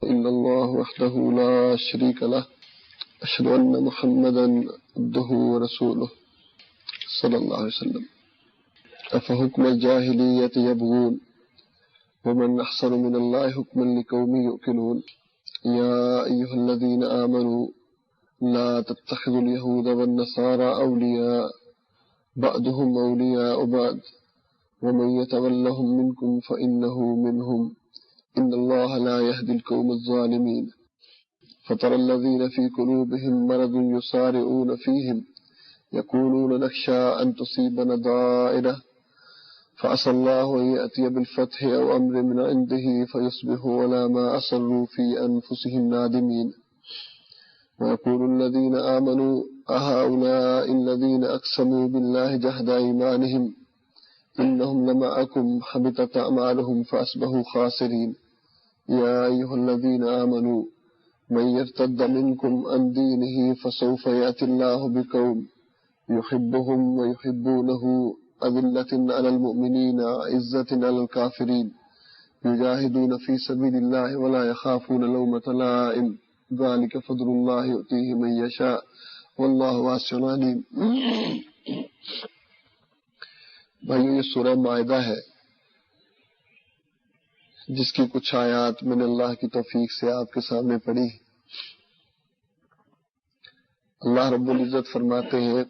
إلا الله وحده لا شريك له أشهد أن محمدا عبده ورسوله صلى الله عليه وسلم أفحكم الجاهلية يبغون ومن أحسن من الله حكما لقوم يؤمنون يا أيها الذين آمنوا لا تتخذوا اليهود والنصارى أولياء بعضهم أولياء بعض ومن يتولهم منكم فإنه منهم إن الله لا يهدي القوم الظالمين فترى الذين في قلوبهم مرض يسارعون فيهم يقولون نخشى أن تصيبنا دائرة فعسى الله أن يأتي بالفتح أو أمر من عنده فيصبحوا على ما أصروا في أنفسهم نادمين ويقول الذين آمنوا أهؤلاء الذين أقسموا بالله جهد أيمانهم إنهم لمعكم حبطت أعمالهم فأصبحوا خاسرين يا أيها الذين آمنوا من يرتد منكم عن دينه فسوف يأتي الله بقوم يحبهم ويحبونه أذلة على المؤمنين عزة على الكافرين يجاهدون في سبيل الله ولا يخافون لومة لائم ذلك فضل الله يؤتيه من يشاء واللہ واسع علیم۔ بھائیو، یہ سورہ مائدہ ہے جس کی کچھ آیات میں نے اللہ کی توفیق سے آپ کے سامنے پڑھی۔ اللہ رب العزت فرماتے ہیں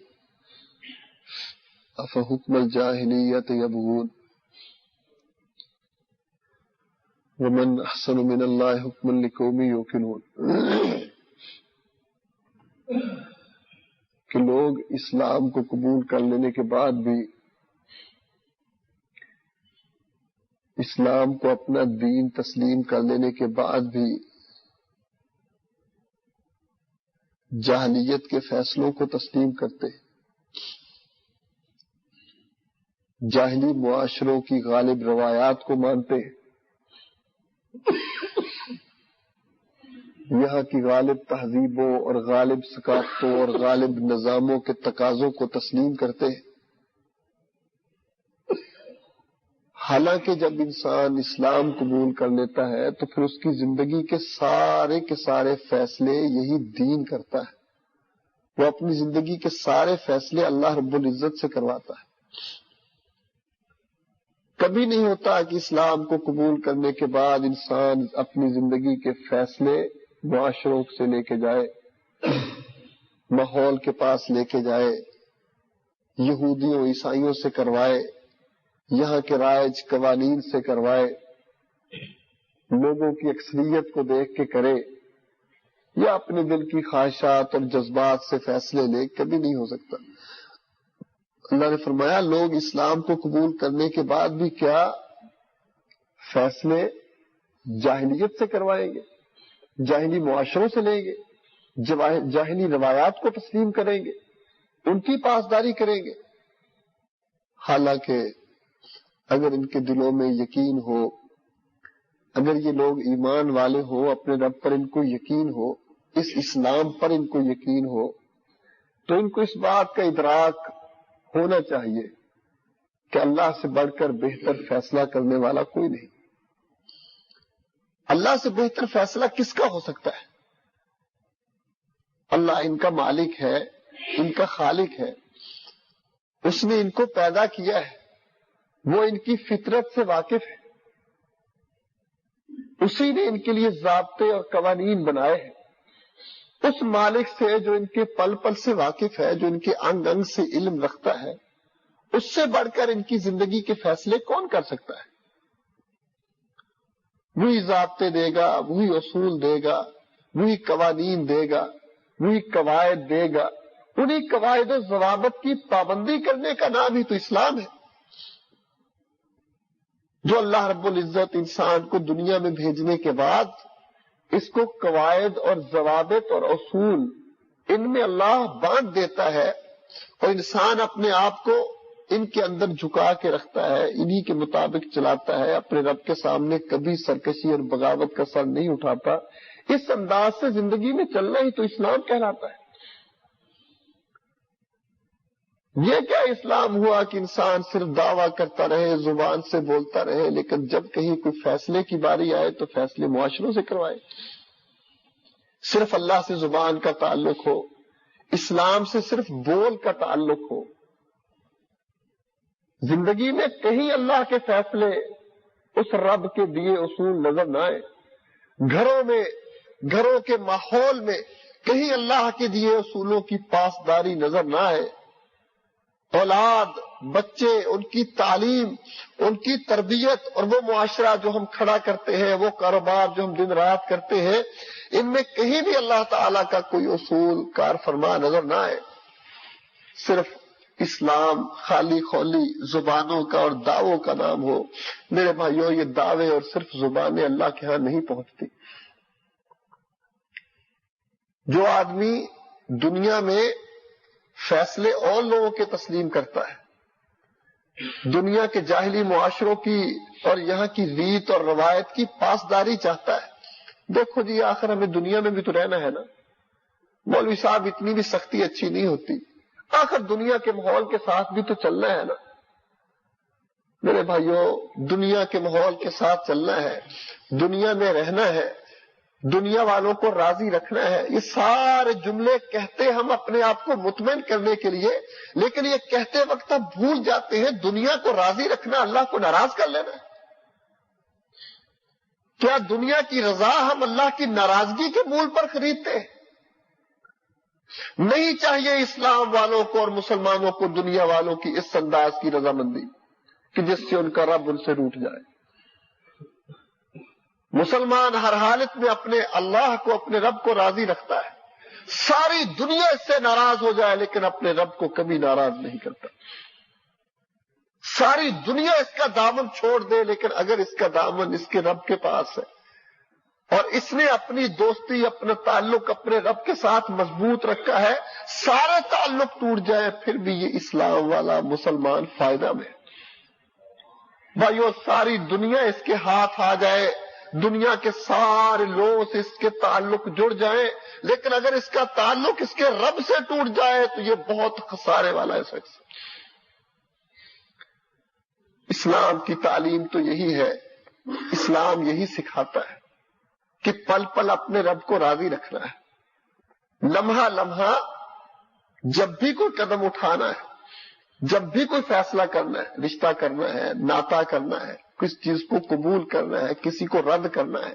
افحکم الجاہلیت یبغون ومن احسن من اللہ حکما لقوم یوقنون، کہ لوگ اسلام کو قبول کر لینے کے بعد بھی، اسلام کو اپنا دین تسلیم کر لینے کے بعد بھی جاہلیت کے فیصلوں کو تسلیم کرتے، جاہلی معاشروں کی غالب روایات کو مانتے، یہاں کی غالب تہذیبوں اور غالب ثقافتوں اور غالب نظاموں کے تقاضوں کو تسلیم کرتے۔ حالانکہ جب انسان اسلام قبول کر لیتا ہے تو پھر اس کی زندگی کے سارے فیصلے یہی دین کرتا ہے، وہ اپنی زندگی کے سارے فیصلے اللہ رب العزت سے کرواتا ہے۔ کبھی نہیں ہوتا کہ اسلام کو قبول کرنے کے بعد انسان اپنی زندگی کے فیصلے معاشروں سے لے کے جائے، ماحول کے پاس لے کے جائے، یہودیوں عیسائیوں سے کروائے، یہاں کے رائج قوانین سے کروائے، لوگوں کی اکثریت کو دیکھ کے کرے، یا اپنے دل کی خواہشات اور جذبات سے فیصلے لے، کبھی نہیں ہو سکتا۔ اللہ نے فرمایا لوگ اسلام کو قبول کرنے کے بعد بھی کیا فیصلے جاہلیت سے کروائیں گے، جاہلی معاشروں سے لیں گے، جاہلی روایات کو تسلیم کریں گے، ان کی پاسداری کریں گے۔ حالانکہ اگر ان کے دلوں میں یقین ہو، اگر یہ لوگ ایمان والے ہو، اپنے رب پر ان کو یقین ہو، اس اسلام پر ان کو یقین ہو، تو ان کو اس بات کا ادراک ہونا چاہیے کہ اللہ سے بڑھ کر بہتر فیصلہ کرنے والا کوئی نہیں۔ اللہ سے بہتر فیصلہ کس کا ہو سکتا ہے؟ اللہ ان کا مالک ہے، ان کا خالق ہے، اس نے ان کو پیدا کیا ہے، وہ ان کی فطرت سے واقف ہے، اسی نے ان کے لیے ضابطے اور قوانین بنائے ہیں۔ اس مالک سے جو ان کے پل پل سے واقف ہے، جو ان کے انگ انگ سے علم رکھتا ہے، اس سے بڑھ کر ان کی زندگی کے فیصلے کون کر سکتا ہے؟ وہی ضابطے دے گا، وہی اصول دے گا، وہی قوانین دے گا، وہی قواعد دے گا۔ انہی قواعد و ضوابط کی پابندی کرنے کا نام ہی تو اسلام ہے، جو اللہ رب العزت انسان کو دنیا میں بھیجنے کے بعد اس کو قواعد اور ضوابط اور اصول ان میں اللہ باندھ دیتا ہے، اور انسان اپنے آپ کو ان کے اندر جھکا کے رکھتا ہے، انہی کے مطابق چلاتا ہے، اپنے رب کے سامنے کبھی سرکشی اور بغاوت کا سر نہیں اٹھاتا۔ اس انداز سے زندگی میں چلنا ہی تو اسلام کہلاتا ہے۔ یہ کیا اسلام ہوا کہ انسان صرف دعویٰ کرتا رہے، زبان سے بولتا رہے، لیکن جب کہیں کوئی فیصلے کی باری آئے تو فیصلے معاشروں سے کروائے؟ صرف اللہ سے زبان کا تعلق ہو، اسلام سے صرف بول کا تعلق ہو، زندگی میں کہیں اللہ کے فیصلے، اس رب کے دیے اصول نظر نہ آئے، گھروں میں، گھروں کے ماحول میں کہیں اللہ کے دیے اصولوں کی پاسداری نظر نہ آئے، اولاد، بچے، ان کی تعلیم، ان کی تربیت اور وہ معاشرہ جو ہم کھڑا کرتے ہیں، وہ کاروبار جو ہم دن رات کرتے ہیں، ان میں کہیں بھی اللہ تعالیٰ کا کوئی اصول کار فرما نظر نہ آئے، صرف اسلام خالی خولی زبانوں کا اور دعووں کا نام ہو، میرے بھائیوں یہ دعوے اور صرف زبانیں اللہ کے ہاں نہیں پہنچتی۔ جو آدمی دنیا میں فیصلے اور لوگوں کے تسلیم کرتا ہے، دنیا کے جاہلی معاشروں کی اور یہاں کی ریت اور روایت کی پاسداری چاہتا ہے، دیکھو جی آخر ہمیں دنیا میں بھی تو رہنا ہے نا، مولوی صاحب اتنی بھی سختی اچھی نہیں ہوتی، آخر دنیا کے ماحول کے ساتھ بھی تو چلنا ہے نا۔ میرے بھائیوں دنیا کے ماحول کے ساتھ چلنا ہے، دنیا میں رہنا ہے، دنیا والوں کو راضی رکھنا ہے، یہ سارے جملے کہتے ہم اپنے آپ کو مطمئن کرنے کے لیے، لیکن یہ کہتے وقت ہم بھول جاتے ہیں دنیا کو راضی رکھنا اللہ کو ناراض کر لینا ہے۔ کیا دنیا کی رضا ہم اللہ کی ناراضگی کے مول پر خریدتے ہیں؟ نہیں چاہیے اسلام والوں کو اور مسلمانوں کو دنیا والوں کی اس انداز کی رضامندی کہ جس سے ان کا رب ان سے روٹھ جائے۔ مسلمان ہر حالت میں اپنے اللہ کو، اپنے رب کو راضی رکھتا ہے، ساری دنیا اس سے ناراض ہو جائے لیکن اپنے رب کو کبھی ناراض نہیں کرتا۔ ساری دنیا اس کا دامن چھوڑ دے لیکن اگر اس کا دامن اس کے رب کے پاس ہے اور اس نے اپنی دوستی، اپنا تعلق اپنے رب کے ساتھ مضبوط رکھا ہے، سارے تعلق ٹوٹ جائے پھر بھی یہ اسلام والا مسلمان فائدہ میں۔ بھائیو ساری دنیا اس کے ہاتھ آ جائے، دنیا کے سارے لوگ سے اس کے تعلق جڑ جائیں، لیکن اگر اس کا تعلق اس کے رب سے ٹوٹ جائے تو یہ بہت خسارے والا ہے شخص۔ اسلام کی تعلیم تو یہی ہے، اسلام یہی سکھاتا ہے کہ پل پل اپنے رب کو راضی رکھنا ہے، لمحہ لمحہ جب بھی کوئی قدم اٹھانا ہے، جب بھی کوئی فیصلہ کرنا ہے، رشتہ کرنا ہے، ناطہ کرنا ہے، کس چیز کو قبول کرنا ہے، کسی کو رد کرنا ہے،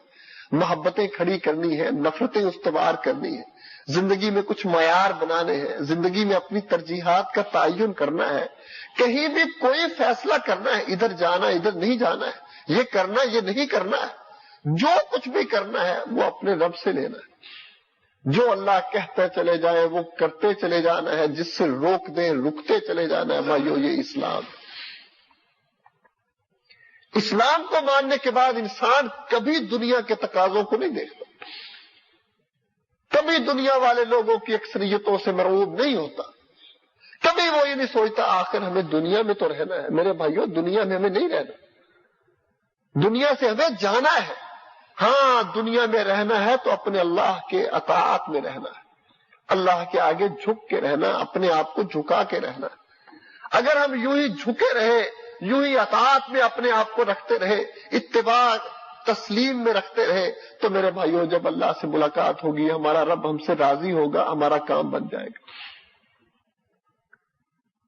محبتیں کھڑی کرنی ہے، نفرتیں استوار کرنی ہے، زندگی میں کچھ معیار بنانے ہیں، زندگی میں اپنی ترجیحات کا تعین کرنا ہے، کہیں بھی کوئی فیصلہ کرنا ہے، ادھر جانا ادھر نہیں جانا ہے، یہ کرنا یہ نہیں کرنا ہے، جو کچھ بھی کرنا ہے وہ اپنے رب سے لینا ہے۔ جو اللہ کہتے چلے جائے وہ کرتے چلے جانا ہے، جس سے روک دیں رکتے چلے جانا ہے۔ بھائیو یہ اسلام ہے۔ اسلام کو ماننے کے بعد انسان کبھی دنیا کے تقاضوں کو نہیں دیکھتا، کبھی دنیا والے لوگوں کی اکثریتوں سے مرعوب نہیں ہوتا، کبھی وہ یہ نہیں سوچتا آخر ہمیں دنیا میں تو رہنا ہے۔ میرے بھائیو دنیا میں ہمیں نہیں رہنا، دنیا سے ہمیں جانا ہے۔ ہاں دنیا میں رہنا ہے تو اپنے اللہ کے اطاعت میں رہنا ہے، اللہ کے آگے جھک کے رہنا، اپنے آپ کو جھکا کے رہنا۔ اگر ہم یوں ہی جھکے رہے، یوں ہی اطاعت میں اپنے آپ کو رکھتے رہے، اتباع تسلیم میں رکھتے رہے، تو میرے بھائیوں جب اللہ سے ملاقات ہوگی ہمارا رب ہم سے راضی ہوگا، ہمارا کام بن جائے گا۔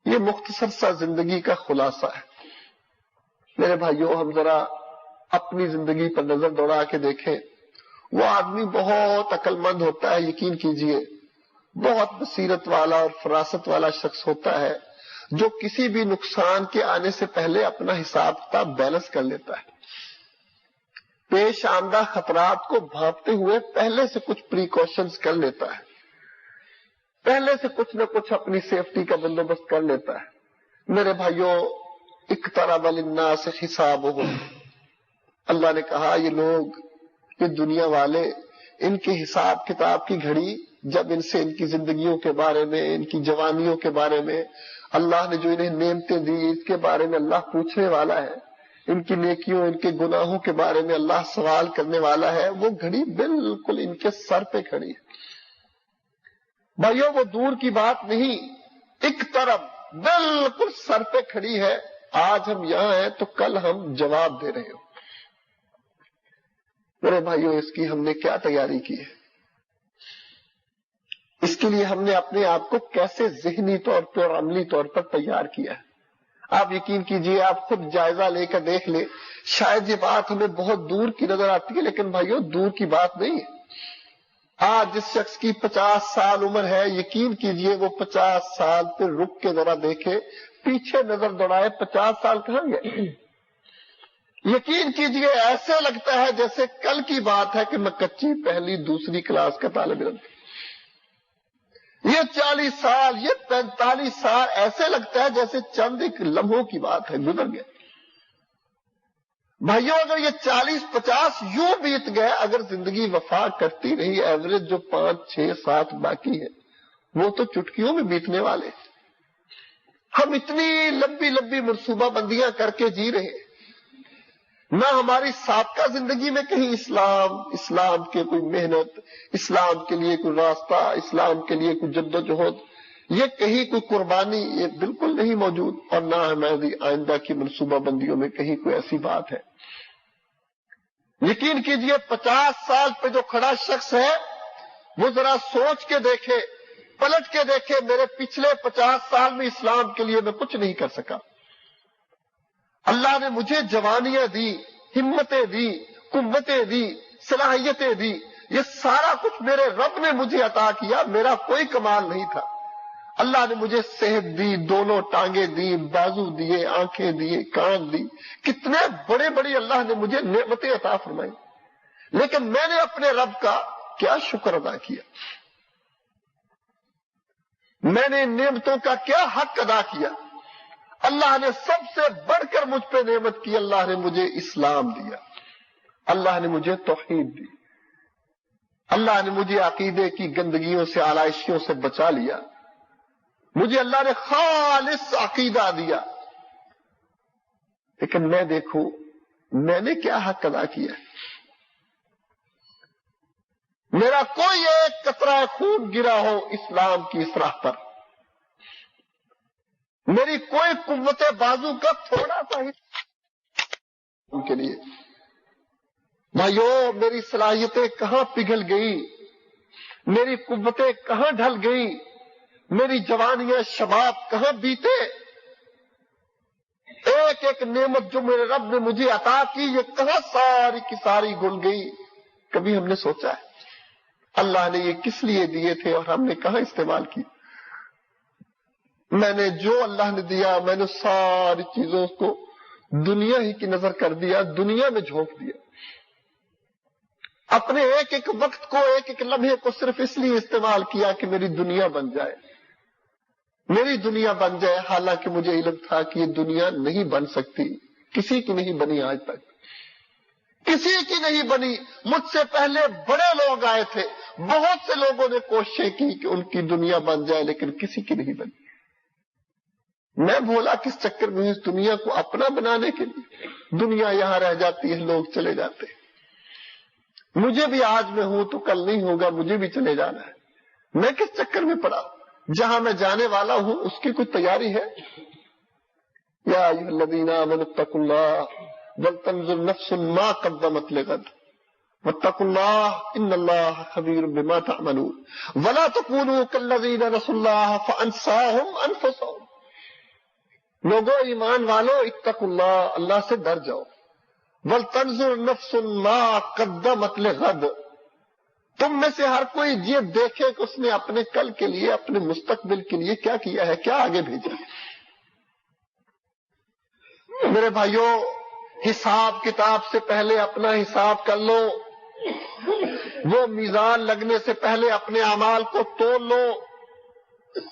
یہ مختصر سا زندگی کا خلاصہ ہے۔ میرے بھائیوں ہم ذرا اپنی زندگی پر نظر دوڑا کے دیکھیں، وہ آدمی بہت عقل مند ہوتا ہے، یقین کیجئے بہت بصیرت والا اور فراست والا شخص ہوتا ہے جو کسی بھی نقصان کے آنے سے پہلے اپنا حساب کتاب بیلنس کر لیتا ہے، پیش آمدہ خطرات کو بھانپتے ہوئے پہلے سے کچھ پریکاشنز کر لیتا ہے، پہلے سے کچھ نہ کچھ اپنی سیفٹی کا بندوبست کر لیتا ہے۔ میرے بھائیوں اقترب للناس حسابهم، اللہ نے کہا یہ لوگ، یہ دنیا والے، ان کے حساب کتاب کی گھڑی جب ان سے ان کی زندگیوں کے بارے میں، ان کی جوانیوں کے بارے میں، اللہ نے جو انہیں نعمتیں دی اس کے بارے میں اللہ پوچھنے والا ہے، ان کی نیکیوں ان کے گناہوں کے بارے میں اللہ سوال کرنے والا ہے، وہ گھڑی بالکل ان کے سر پہ کھڑی ہے۔ بھائیوں وہ دور کی بات نہیں، اقترب بالکل سر پہ کھڑی ہے. آج ہم یہاں ہیں تو کل ہم جواب دے رہے ہو. میرے بھائیوں، اس کی ہم نے کیا تیاری کی ہے؟ اس کے لیے ہم نے اپنے آپ کو کیسے ذہنی طور پر اور عملی طور پر تیار کیا ہے؟ آپ یقین کیجئے، آپ خود جائزہ لے کر دیکھ لیں. شاید یہ بات ہمیں بہت دور کی نظر آتی ہے، لیکن بھائیوں دور کی بات نہیں ہے. آج جس شخص کی 50 سال عمر ہے، یقین کیجئے وہ 50 سال پہ رک کے ذرا دیکھے، پیچھے نظر دوڑائے، 50 سال کہاں گئے؟ یقین کیجئے ایسے لگتا ہے جیسے کل کی بات ہے کہ میں کچی پہلی دوسری کلاس کا طالب علم. یہ 40 سال، یہ 45 سال ایسے لگتا ہے جیسے چند ایک لمحوں کی بات ہے، گزر گئے. بھائیوں اگر یہ 40-50 یوں بیت گئے، اگر زندگی وفا کرتی رہی، ایوریج جو 5 6 7 باقی ہے وہ تو چٹکیوں میں بیتنے والے. ہم اتنی لمبی لمبی منصوبہ بندیاں کر کے جی رہے ہیں، نہ ہماری سابقہ زندگی میں کہیں اسلام کے کوئی محنت، اسلام کے لیے کوئی راستہ، اسلام کے لیے کوئی جدوجہد، یہ کہیں کوئی قربانی، یہ بالکل نہیں موجود. اور نہ ہماری آئندہ کی منصوبہ بندیوں میں کہیں کوئی ایسی بات ہے. یقین کیجئے 50 سال پہ جو کھڑا شخص ہے وہ ذرا سوچ کے دیکھے، پلٹ کے دیکھے، میرے پچھلے 50 سال میں اسلام کے لیے میں کچھ نہیں کر سکا. اللہ نے مجھے جوانیاں دی، ہمتیں دی، قوتیں دی، صلاحیتیں دی، یہ سارا کچھ میرے رب نے مجھے عطا کیا، میرا کوئی کمال نہیں تھا. اللہ نے مجھے صحت دی، دونوں ٹانگیں دی، بازو دیے، آنکھیں دیے، کان دی، کتنے بڑے بڑے اللہ نے مجھے نعمتیں عطا فرمائی. لیکن میں نے اپنے رب کا کیا شکر ادا کیا؟ میں نے نعمتوں کا کیا حق ادا کیا؟ اللہ نے سب سے بڑھ کر مجھ پہ نعمت کی، اللہ نے مجھے اسلام دیا، اللہ نے مجھے توحید دی، اللہ نے مجھے عقیدے کی گندگیوں سے، آلائشیوں سے بچا لیا، مجھے اللہ نے خالص عقیدہ دیا. لیکن میں دیکھوں میں نے کیا حق ادا کیا؟ میرا کوئی ایک قطرہ خون گرا ہو اسلام کی اس راہ پر، میری کوئی قوت بازو کا تھوڑا سا ہی ان کے لیے. بھائیو میری صلاحیتیں کہاں پگھل گئی، میری قوتیں کہاں ڈھل گئی، میری جوانیاں شباب کہاں بیتے. ایک ایک نعمت جو میرے رب نے مجھے عطا کی، یہ کہاں ساری کی ساری گل گئی. کبھی ہم نے سوچا ہے اللہ نے یہ کس لیے دیے تھے اور ہم نے کہاں استعمال کی؟ میں نے جو اللہ نے دیا، میں نے ساری چیزوں کو دنیا ہی کی نظر کر دیا، دنیا میں جھونک دیا. اپنے ایک ایک وقت کو، ایک ایک لمحے کو صرف اس لیے استعمال کیا کہ میری دنیا بن جائے، میری دنیا بن جائے. حالانکہ مجھے علم تھا کہ یہ دنیا نہیں بن سکتی، کسی کی نہیں بنی، آج تک کسی کی نہیں بنی. مجھ سے پہلے بڑے لوگ آئے تھے، بہت سے لوگوں نے کوششیں کی کہ ان کی دنیا بن جائے، لیکن کسی کی نہیں بنی. میں بولا کس چکر میں اس دنیا کو اپنا بنانے کے لیے. دنیا یہاں رہ جاتی ہے، لوگ چلے جاتے ہیں. مجھے بھی آج میں ہوں تو کل نہیں ہوگا، مجھے بھی چلے جانا ہے. میں کس چکر میں پڑا؟ جہاں میں جانے والا ہوں اس کی کوئی تیاری ہے؟ یا ایھا الذین آمنوا اتقوا اللہ ولتنظر نفس ما قدمت لغد واتقوا اللہ ان اللہ خبیر بما تعملون ولا تکونوا کالذین نسوا اللہ فانساہم انفسہم. لوگوں ایمان والو، اتقوا اللہ، اللہ سے ڈر جاؤ. ولتنظر نفس ما قدمت لغد، تم میں سے ہر کوئی یہ دیکھے کہ اس نے اپنے کل کے لیے، اپنے مستقبل کے لیے کیا کیا ہے، کیا آگے بھیجا. میرے بھائیوں، حساب کتاب سے پہلے اپنا حساب کر لو، وہ میزان لگنے سے پہلے اپنے اعمال کو تول لو.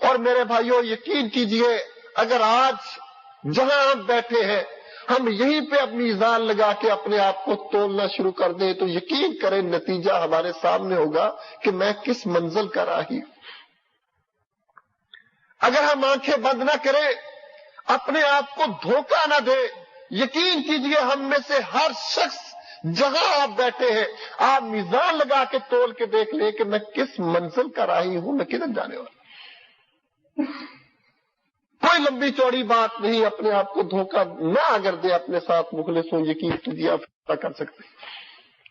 اور میرے بھائیوں یقین کیجئے، اگر آج جہاں ہم بیٹھے ہیں ہم یہیں پہ اپنی میزان لگا کے اپنے آپ کو تولنا شروع کر دیں تو یقین کریں نتیجہ ہمارے سامنے ہوگا کہ میں کس منزل کا راہی ہوں. اگر ہم آنکھیں بند نہ کریں، اپنے آپ کو دھوکہ نہ دیں، یقین کیجئے ہم میں سے ہر شخص جہاں آپ بیٹھے ہیں، آپ میزان لگا کے تول کے دیکھ لیں کہ میں کس منزل کا راہی ہوں، میں کدھر جانے والا. کوئی لمبی چوڑی بات نہیں، اپنے آپ کو دھوکہ نہ اگر دے، اپنے ساتھ مخلص ہوں، یقین تجھے آپ کر سکتے۔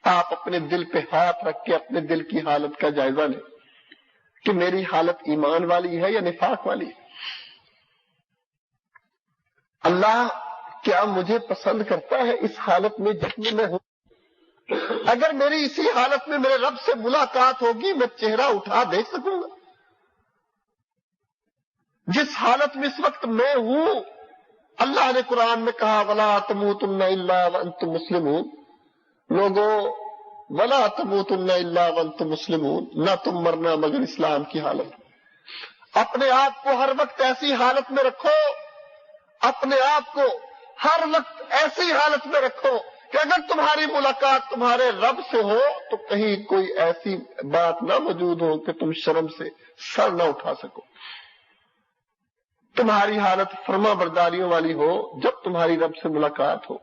آپ اپنے دل پہ ہاتھ رکھ کے اپنے دل کی حالت کا جائزہ لیں کہ میری حالت ایمان والی ہے یا نفاق والی ہے۔ اللہ کیا مجھے پسند کرتا ہے اس حالت میں جس میں ہوں؟ اگر میری اسی حالت میں میرے رب سے ملاقات ہوگی، میں چہرہ اٹھا دیکھ سکوں گا؟ جس حالت میں اس وقت میں ہوں، اللہ نے قرآن میں کہا وَلَا تَمُوتُنَّ إِلَّا وَأَنْتُمْ مُسْلِمُونَ، لوگوں وَلَا تَمُوتُنَّ إِلَّا وَأَنْتُمْ مُسْلِمُونَ، نہ تم مرنا مگر اسلام کی حالت میں۔ اپنے آپ کو ہر وقت ایسی حالت میں رکھو، اپنے آپ کو ہر وقت ایسی حالت میں رکھو کہ اگر تمہاری ملاقات تمہارے رب سے ہو تو کہیں کوئی ایسی بات نہ موجود ہو کہ تم شرم سے سر نہ اٹھا سکو۔ تمہاری حالت فرما برداریوں والی ہو جب تمہاری رب سے ملاقات ہو،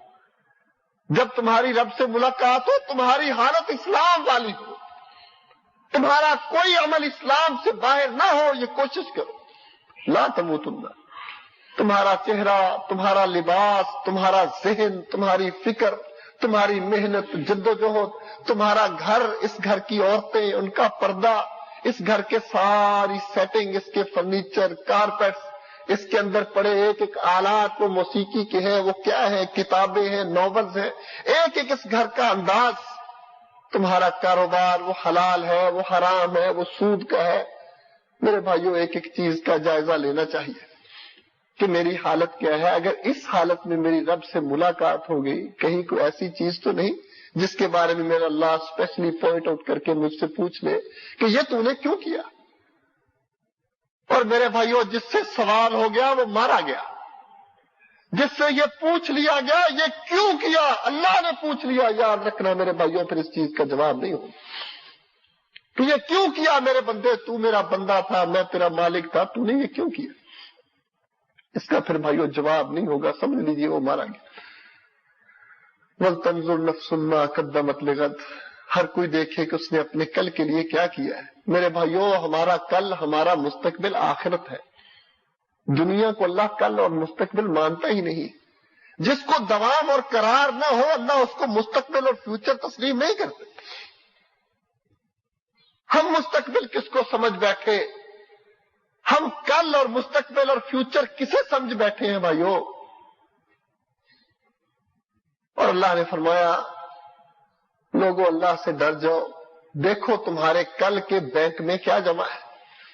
جب تمہاری رب سے ملاقات ہو تمہاری حالت اسلام والی ہو، تمہارا کوئی عمل اسلام سے باہر نہ ہو، یہ کوشش کرو۔ لا تموتن، تمہارا چہرہ، تمہارا لباس، تمہارا ذہن، تمہاری فکر، تمہاری محنت، جدوجہد، تمہارا گھر، اس گھر کی عورتیں، ان کا پردہ، اس گھر کے ساری سیٹنگ، اس کے فرنیچر، کارپیٹس، اس کے اندر پڑے ایک ایک آلات، وہ موسیقی کے ہیں، وہ کیا ہے، کتابیں ہیں، ناولز ہیں، ایک ایک اس گھر کا انداز، تمہارا کاروبار، وہ حلال ہے، وہ حرام ہے، وہ سود کا ہے۔ میرے بھائیوں، ایک ایک چیز کا جائزہ لینا چاہیے کہ میری حالت کیا ہے۔ اگر اس حالت میں میری رب سے ملاقات ہو گئی، کہیں کوئی ایسی چیز تو نہیں جس کے بارے میں میرا اللہ اسپیشلی پوائنٹ آؤٹ کر کے مجھ سے پوچھ لے کہ یہ تو نے کیوں کیا؟ اور میرے بھائیوں، جس سے سوال ہو گیا وہ مارا گیا، جس سے یہ پوچھ لیا گیا یہ کیوں کیا، اللہ نے پوچھ لیا، یاد رکھنا میرے بھائیوں، پھر اس چیز کا جواب نہیں ہو کہ یہ کیوں کیا میرے بندے، تو میرا بندہ تھا، میں تیرا مالک تھا، تو نے یہ کیوں کیا؟ اس کا پھر بھائیوں جواب نہیں ہوگا، سمجھ لیجیے وہ مارا گیا۔ وَلْتَنْظُرْ نَفْسٌ مَا قَدَّمَتْ لِغَدٍ، ہر کوئی دیکھے کہ اس نے اپنے کل کے لیے کیا کیا ہے۔ میرے بھائیوں، ہمارا کل، ہمارا مستقبل آخرت ہے۔ دنیا کو اللہ کل اور مستقبل مانتا ہی نہیں۔ جس کو دوام اور قرار نہ ہو، اللہ اس کو مستقبل اور فیوچر تسلیم نہیں کرتے۔ ہم مستقبل کس کو سمجھ بیٹھے، ہم کل اور مستقبل اور فیوچر کسے سمجھ بیٹھے ہیں بھائیوں؟ اور اللہ نے فرمایا لوگوں اللہ سے ڈر جاؤ، دیکھو تمہارے کل کے بینک میں کیا جمع ہے،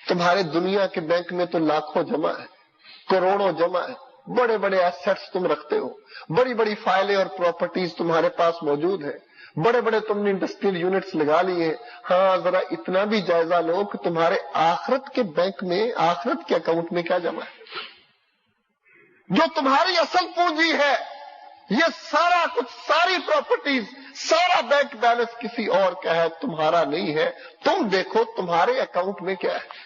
تمہارے دنیا کے بینک میں تو لاکھوں جمع ہے، کروڑوں جمع ہے، بڑے بڑے ایسٹس تم رکھتے ہو، بڑی بڑی فائلیں اور پراپرٹیز تمہارے پاس موجود ہیں، بڑے بڑے تم نے انڈسٹریل یونٹس لگا لیے ہیں۔ ہاں ذرا اتنا بھی جائزہ لو کہ تمہارے آخرت کے بینک میں، آخرت کے اکاؤنٹ میں کیا جمع ہے، جو تمہاری اصل پونجی ہے، یہ سارا کچھ، ساری پراپرٹیز، سارا بینک بیلنس کسی اور کا ہے، تمہارا نہیں ہے۔ تم دیکھو تمہارے اکاؤنٹ میں کیا ہے،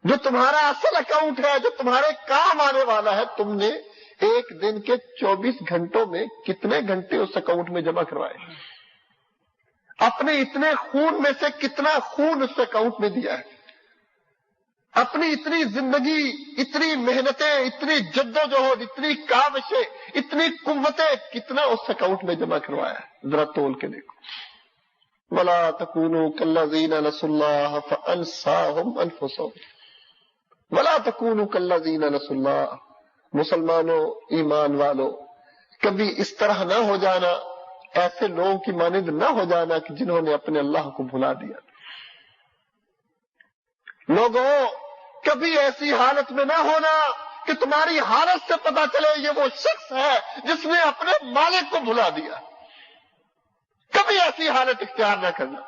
جو تمہارا اصل اکاؤنٹ ہے، جو تمہارے کام آنے والا ہے، تم نے ایک دن کے 24 گھنٹوں میں کتنے گھنٹے اس اکاؤنٹ میں جمع کروائے، اپنے اتنے خون میں سے کتنا خون اس اکاؤنٹ میں دیا ہے، اپنی اتنی زندگی، اتنی محنتیں، اتنی جدوجہد، اتنی کاوشیں، اتنی قوتیں کتنا اس اکاؤنٹ میں جمع کروایا ہے، ذرا تول کے دیکھو۔ وَلَا تَكُونُوا كَالَّذِينَ نَسُوا اللَّهَ فَأَنسَاهُمْ أَنفُسَهُمْ وَلَا تَكُونُوا كَالَّذِينَ نَسُوا اللَّهَ، مسلمانوں، ایمان والو، کبھی اس طرح نہ ہو جانا، ایسے لوگوں کی مانند نہ ہو جانا کہ جنہوں نے اپنے اللہ کو بھلا دیا۔ لوگوں، کبھی ایسی حالت میں نہ ہونا کہ تمہاری حالت سے پتا چلے یہ وہ شخص ہے جس نے اپنے مالک کو بھلا دیا۔ کبھی ایسی حالت اختیار نہ کرنا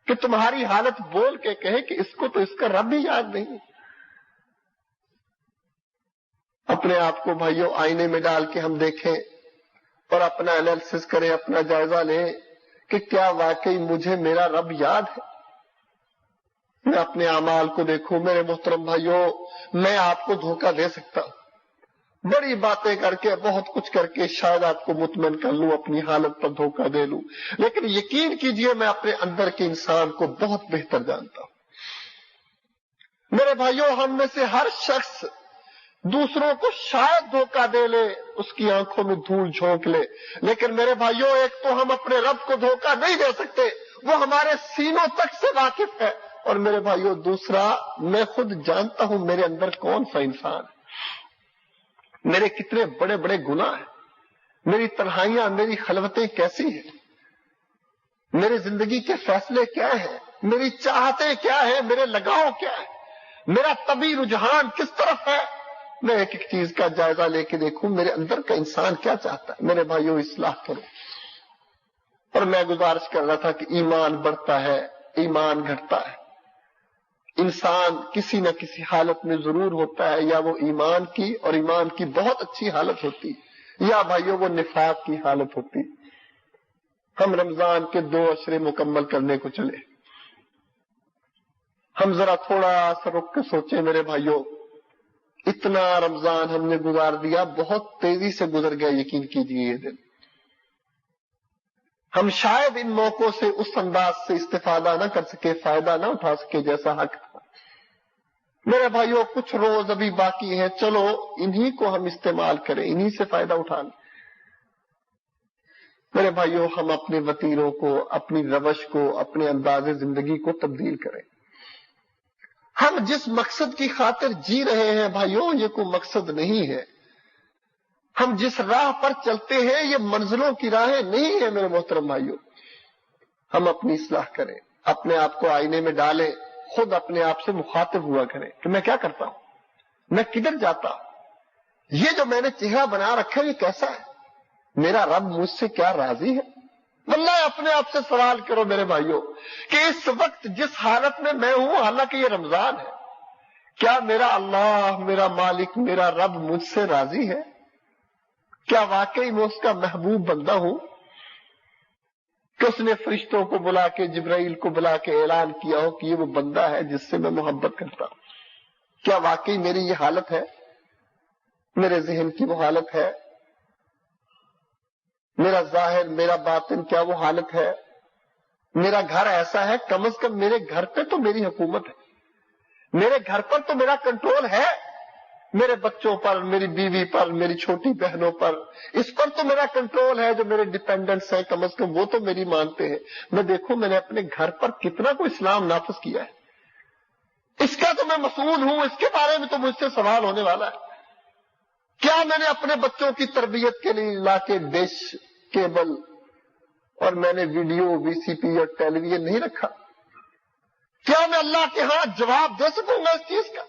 کہ تمہاری حالت بول کے کہے کہ اس کو تو اس کا رب ہی یاد نہیں۔ اپنے آپ کو بھائیوں آئینے میں ڈال کے ہم دیکھیں اور اپنا انالیسس کریں، اپنا جائزہ لیں کہ کیا واقعی مجھے میرا رب یاد ہے۔ میں اپنے اعمال کو دیکھوں، میرے محترم بھائیوں، میں آپ کو دھوکہ دے سکتا ہوں، بڑی باتیں کر کے، بہت کچھ کر کے شاید آپ کو مطمئن کر لوں، اپنی حالت پر دھوکہ دے لوں، لیکن یقین کیجئے میں اپنے اندر کے انسان کو بہت بہتر جانتا ہوں۔ میرے بھائیوں، ہم میں سے ہر شخص دوسروں کو شاید دھوکہ دے لے، اس کی آنکھوں میں دھول جھونک لے، لیکن میرے بھائیوں ایک تو ہم اپنے رب کو دھوکہ نہیں دے سکتے، وہ ہمارے سینوں تک سے واقف ہے، اور میرے بھائیوں دوسرا میں خود جانتا ہوں میرے اندر کون سا انسان ہے، میرے کتنے بڑے بڑے گناہ ہیں، میری تنہائیاں، میری خلوتیں کیسی ہیں، میری زندگی کے فیصلے کیا ہیں، میری چاہتیں کیا ہیں، میرے لگاؤ کیا ہے، میرا طبعی رجحان کس طرف ہے۔ میں ایک ایک چیز کا جائزہ لے کے دیکھوں میرے اندر کا انسان کیا چاہتا ہے۔ میرے بھائیوں اصلاح کرو۔ اور میں گزارش کر رہا تھا کہ ایمان بڑھتا ہے، ایمان گھٹتا ہے، انسان کسی نہ کسی حالت میں ضرور ہوتا ہے، یا وہ ایمان کی اور ایمان کی بہت اچھی حالت ہوتی، یا بھائیوں وہ نفاق کی حالت ہوتی۔ ہم رمضان کے 2 عشرے مکمل کرنے کو چلے، ہم ذرا تھوڑا سا رک کے سوچیں میرے بھائیوں، اتنا رمضان ہم نے گزار دیا، بہت تیزی سے گزر گیا، یقین کیجیے یہ دن۔ ہم شاید ان موقعوں سے اس انداز سے استفادہ نہ کر سکے، فائدہ نہ اٹھا سکے جیسا حق تھا۔ میرے بھائیوں کچھ روز ابھی باقی ہیں، چلو انہی کو ہم استعمال کریں، انہی سے فائدہ اٹھا لیں۔ میرے بھائیوں ہم اپنے وتیروں کو، اپنی روش کو، اپنے انداز زندگی کو تبدیل کریں۔ ہم جس مقصد کی خاطر جی رہے ہیں بھائیوں یہ کوئی مقصد نہیں ہے، ہم جس راہ پر چلتے ہیں یہ منزلوں کی راہیں نہیں ہے میرے محترم بھائیوں۔ ہم اپنی اصلاح کریں، اپنے آپ کو آئینے میں ڈالیں، خود اپنے آپ سے مخاطب ہوا کریں کہ میں کیا کرتا ہوں، میں کدھر جاتا ہوں، یہ جو میں نے چہرہ بنا رکھا ہے یہ کیسا ہے، میرا رب مجھ سے کیا راضی ہے۔ واللہ اپنے آپ سے سوال کرو میرے بھائیوں کہ اس وقت جس حالت میں میں ہوں، حالانکہ یہ رمضان ہے، کیا میرا اللہ، میرا مالک، میرا رب مجھ سے راضی ہے؟ کیا واقعی میں اس کا محبوب بندہ ہوں کہ اس نے فرشتوں کو بلا کے، جبرائیل کو بلا کے اعلان کیا ہو کہ یہ وہ بندہ ہے جس سے میں محبت کرتا ہوں؟ کیا واقعی میری یہ حالت ہے، میرے ذہن کی وہ حالت ہے، میرا ظاہر، میرا باطن کیا وہ حالت ہے؟ میرا گھر ایسا ہے، کم از کم میرے گھر پہ تو میری حکومت ہے، میرے گھر پر تو میرا کنٹرول ہے، میرے بچوں پر، میری بیوی پر، میری چھوٹی بہنوں پر، اس پر تو میرا کنٹرول ہے، جو میرے ڈیپینڈنٹس ہیں کم از کم وہ تو میری مانتے ہیں۔ میں دیکھوں میں نے اپنے گھر پر کتنا کو اسلام نافذ کیا ہے، اس کا تو میں مسئول ہوں، اس کے بارے میں تو مجھ سے سوال ہونے والا ہے۔ کیا میں نے اپنے بچوں کی تربیت کے لیے لا کے ڈش، کیبل اور میں نے ویڈیو، وی سی پی اور ٹیلی ویژن نہیں رکھا؟ کیا میں اللہ کے ہاں جواب دے سکوں گا اس چیز کا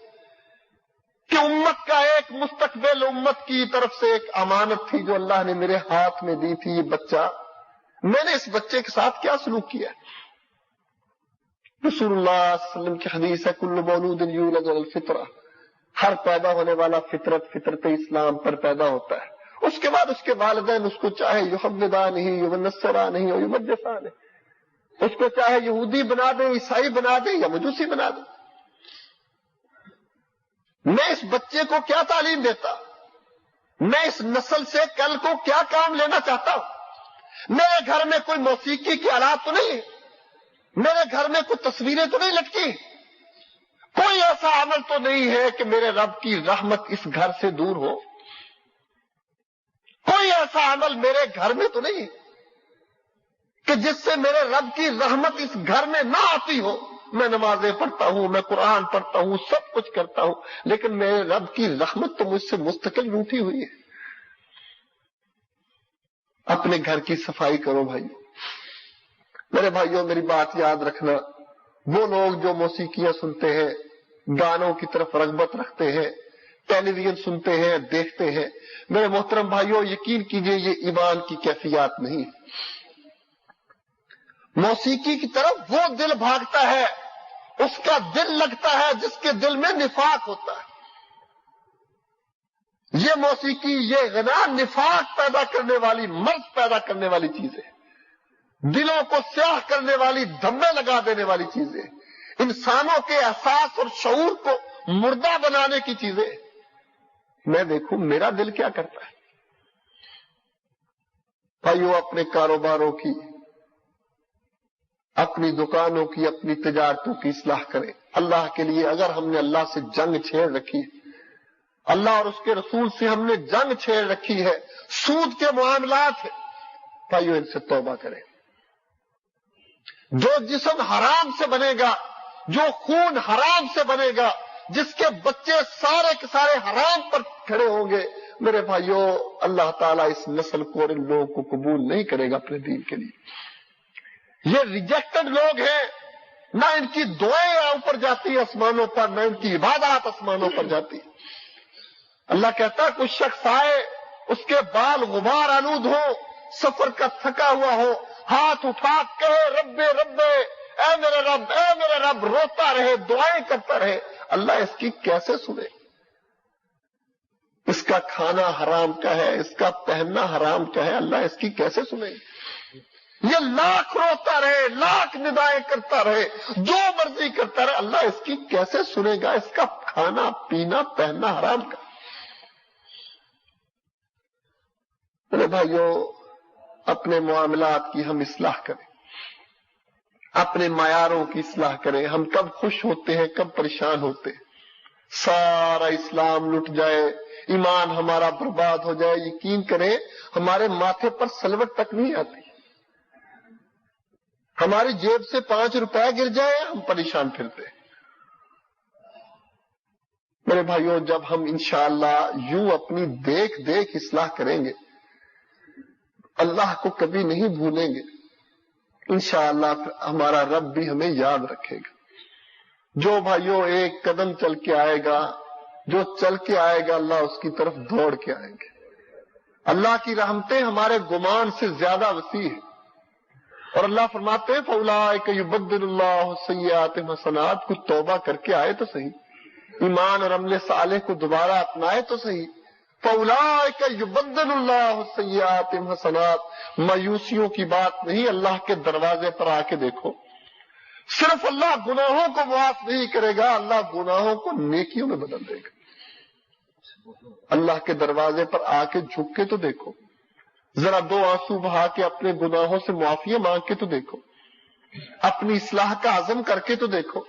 کہ امت کا ایک مستقبل، امت کی طرف سے ایک امانت تھی جو اللہ نے میرے ہاتھ میں دی تھی، یہ بچہ، میں نے اس بچے کے ساتھ کیا سلوک کیا؟ رسول اللہ صلی اللہ علیہ وسلم کی حدیث ہے کل مولود یولد علی الفطرہ، ہر پیدا ہونے والا فطرت اسلام پر پیدا ہوتا ہے۔ اس کے بعد اس کے والدین اس کو چاہے یحودان ہی، یونصران ہی، یمجسان، اس کو چاہے یہودی بنا دیں، عیسائی بنا دیں یا مجوسی بنا دیں۔ میں اس بچے کو کیا تعلیم دیتا، میں اس نسل سے کل کو کیا کام لینا چاہتا ہوں؟ میرے گھر میں کوئی موسیقی کے آلات تو نہیں ہے، میرے گھر میں کوئی تصویریں تو نہیں لٹکی، کوئی ایسا عمل تو نہیں ہے کہ میرے رب کی رحمت اس گھر سے دور ہو، کوئی ایسا عمل میرے گھر میں تو نہیں ہے کہ جس سے میرے رب کی رحمت اس گھر میں نہ آتی ہو۔ میں نمازیں پڑھتا ہوں، میں قرآن پڑھتا ہوں، سب کچھ کرتا ہوں، لیکن میرے رب کی رحمت تو مجھ سے مستقل روٹھی ہوئی ہے۔ اپنے گھر کی صفائی کرو بھائی۔ میرے بھائیوں میری بات یاد رکھنا، وہ لوگ جو موسیقیاں سنتے ہیں، گانوں کی طرف رغبت رکھتے ہیں، ٹیلی ویژن سنتے ہیں، دیکھتے ہیں، میرے محترم بھائیوں یقین کیجئے یہ ایمان کی کیفیات نہیں۔ موسیقی کی طرف وہ دل بھاگتا ہے، اس کا دل لگتا ہے جس کے دل میں نفاق ہوتا ہے۔ یہ موسیقی، یہ غنا نفاق پیدا کرنے والی، مرض پیدا کرنے والی چیزیں، دلوں کو سیاہ کرنے والی، دھمے لگا دینے والی چیزیں، انسانوں کے احساس اور شعور کو مردہ بنانے کی چیزیں۔ میں دیکھوں میرا دل کیا کرتا ہے۔ بھائیو اپنے کاروباروں کی، اپنی دکانوں کی، اپنی تجارتوں کی اصلاح کریں۔ اللہ کے لیے اگر ہم نے اللہ سے جنگ چھیڑ رکھی ہے اللہ اور اس کے رسول سے ہم نے جنگ چھیڑ رکھی ہے، سود کے معاملات ہیں، بھائیو ان سے توبہ کریں۔ جو جسم حرام سے بنے گا، جو خون حرام سے بنے گا، جس کے بچے سارے کے سارے حرام پر کھڑے ہوں گے، میرے بھائیو اللہ تعالیٰ اس نسل کو اور ان لوگوں کو قبول نہیں کرے گا اپنے دین کے لیے۔ یہ ریجیکٹڈ لوگ ہیں، نہ ان کی دعائیں اوپر جاتی آسمانوں پر، نہ ان کی عبادات آسمانوں پر جاتی۔ اللہ کہتا ہے کوئی شخص آئے، اس کے بال غبار آلود ہو، سفر کا تھکا ہوا ہو، ہاتھ اٹھا کہے رب رب، اے میرے رب اے میرے رب، روتا رہے، دعائیں کرتا رہے، اللہ اس کی کیسے سنے؟ اس کا کھانا حرام کا ہے، اس کا پہننا حرام کا ہے، اللہ اس کی کیسے سنے؟ یہ لاکھ روتا رہے، لاکھ ندائیں کرتا رہے، جو مرضی کرتا رہے، اللہ اس کی کیسے سنے گا؟ اس کا کھانا پینا پہننا حرام کا۔ میرے بھائیو اپنے معاملات کی ہم اصلاح کریں، اپنے معیاروں کی اصلاح کریں۔ ہم کب خوش ہوتے ہیں، کب پریشان ہوتے ہیں؟ سارا اسلام لٹ جائے، ایمان ہمارا برباد ہو جائے، یقین کریں ہمارے ماتھے پر سلوٹ تک نہیں آتی، ہماری جیب سے 5 روپے گر جائے ہم پریشان پھرتے۔ میرے بھائیوں جب ہم انشاءاللہ یوں اپنی دیکھ دیکھ اصلاح کریں گے، اللہ کو کبھی نہیں بھولیں گے، انشاءاللہ ہمارا رب بھی ہمیں یاد رکھے گا۔ جو بھائیوں ایک قدم چل کے آئے گا، جو چل کے آئے گا، اللہ اس کی طرف دوڑ کے آئیں گے۔ اللہ کی رحمتیں ہمارے گمان سے زیادہ وسیع ہیں، اور اللہ فرماتے ہیں فَأُولَٰئِكَ يُبَدِّلُ اللَّهُ سَيِّئَاتِهِمْ حَسَنَاتٍ، کچھ توبہ کر کے آئے تو صحیح، ایمان اور عمل صالح کو دوبارہ اپنائے تو صحیح۔ فَأُولَٰئِكَ يُبَدِّلُ اللَّهُ سَيِّئَاتِهِمْ حَسَنَاتٍ، مایوسیوں کی بات نہیں، اللہ کے دروازے پر آ کے دیکھو، صرف اللہ گناہوں کو معاف نہیں کرے گا، اللہ گناہوں کو نیکیوں میں بدل دے گا۔ اللہ کے دروازے پر آ کے جھک کے تو دیکھو، ذرا 2 آنسو بہا کے اپنے گناہوں سے معافی مانگ کے تو دیکھو، اپنی اصلاح کا عزم کر کے تو دیکھو۔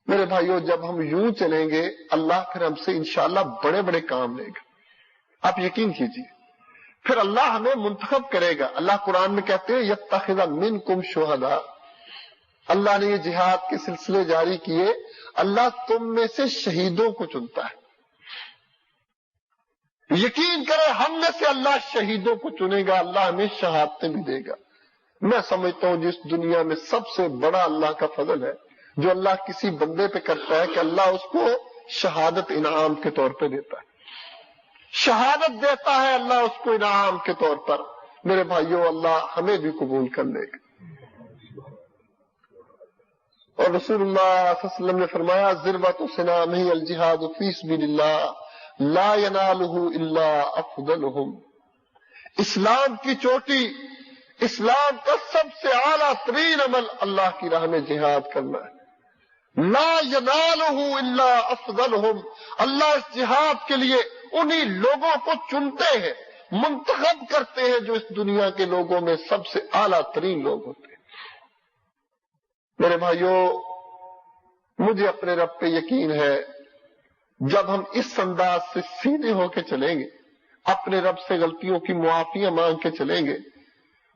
میرے بھائیوں جب ہم یوں چلیں گے، اللہ پھر ہم سے انشاءاللہ بڑے بڑے کام لے گا، آپ یقین کیجئے۔ پھر اللہ ہمیں منتخب کرے گا۔ اللہ قرآن میں کہتے ہیں یتخذ منکم شہداء، اللہ نے یہ جہاد کے سلسلے جاری کیے، اللہ تم میں سے شہیدوں کو چنتا ہے۔ یقین کرے ہم میں سے اللہ شہیدوں کو چنے گا، اللہ ہمیں شہادتیں بھی دے گا۔ میں سمجھتا ہوں جس دنیا میں سب سے بڑا اللہ کا فضل ہے جو اللہ کسی بندے پہ کرتا ہے کہ اللہ اس کو شہادت انعام کے طور پہ دیتا ہے، شہادت دیتا ہے اللہ اس کو انعام کے طور پر۔ میرے بھائیوں اللہ ہمیں بھی قبول کر لے گا۔ اور رسول اللہ صلی اللہ علیہ وسلم نے فرمایا ذروۃ سنامہ الجہاد فی سبیل اللہ لا ینالہ الا افضلہم، اسلام کی چوٹی، اسلام کا سب سے اعلیٰ ترین عمل اللہ کی راہ میں جہاد کرنا ہے۔ لا ینالہ الا افضلہم، اللہ اس جہاد کے لیے انہی لوگوں کو چنتے ہیں، منتخب کرتے ہیں جو اس دنیا کے لوگوں میں سب سے اعلیٰ ترین لوگ ہوتے ہیں۔ میرے بھائیوں مجھے اپنے رب پہ یقین ہے، جب ہم اس انداز سے سیدھے ہو کے چلیں گے، اپنے رب سے غلطیوں کی معافیاں مانگ کے چلیں گے،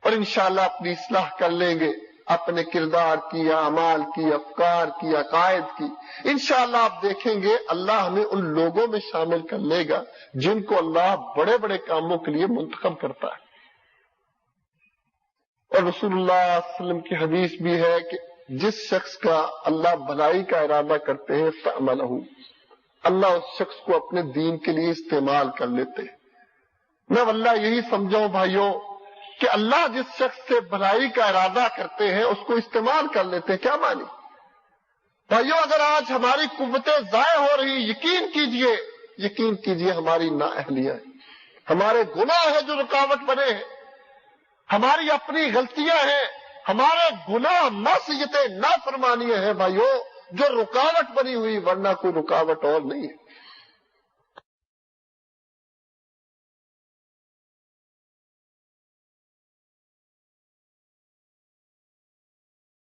اور انشاءاللہ اپنی اصلاح کر لیں گے، اپنے کردار کی، اعمال کی، افکار کی، عقائد کی، انشاءاللہ آپ دیکھیں گے اللہ ہمیں ان لوگوں میں شامل کر لے گا جن کو اللہ بڑے بڑے کاموں کے لیے منتخب کرتا ہے۔ اور رسول اللہ صلی اللہ علیہ وسلم کی حدیث بھی ہے کہ جس شخص کا اللہ بھلائی کا ارادہ کرتے ہیں فعملہ، اللہ اس شخص کو اپنے دین کے لیے استعمال کر لیتے ہیں۔ میں واللہ یہی سمجھاؤں بھائیوں کہ اللہ جس شخص سے بھلائی کا ارادہ کرتے ہیں اس کو استعمال کر لیتے ہیں۔ کیا مانی بھائیوں؟ اگر آج ہماری قوتیں ضائع ہو رہی، یقین کیجئے ہماری نااہلیاں ہیں، ہمارے گناہ ہیں جو رکاوٹ بنے ہیں، ہماری اپنی غلطیاں ہیں، ہمارے گناہ معصیتیں نافرمانیاں ہیں بھائیوں جو رکاوٹ بنی ہوئی، ورنہ کوئی رکاوٹ اور نہیں ہے۔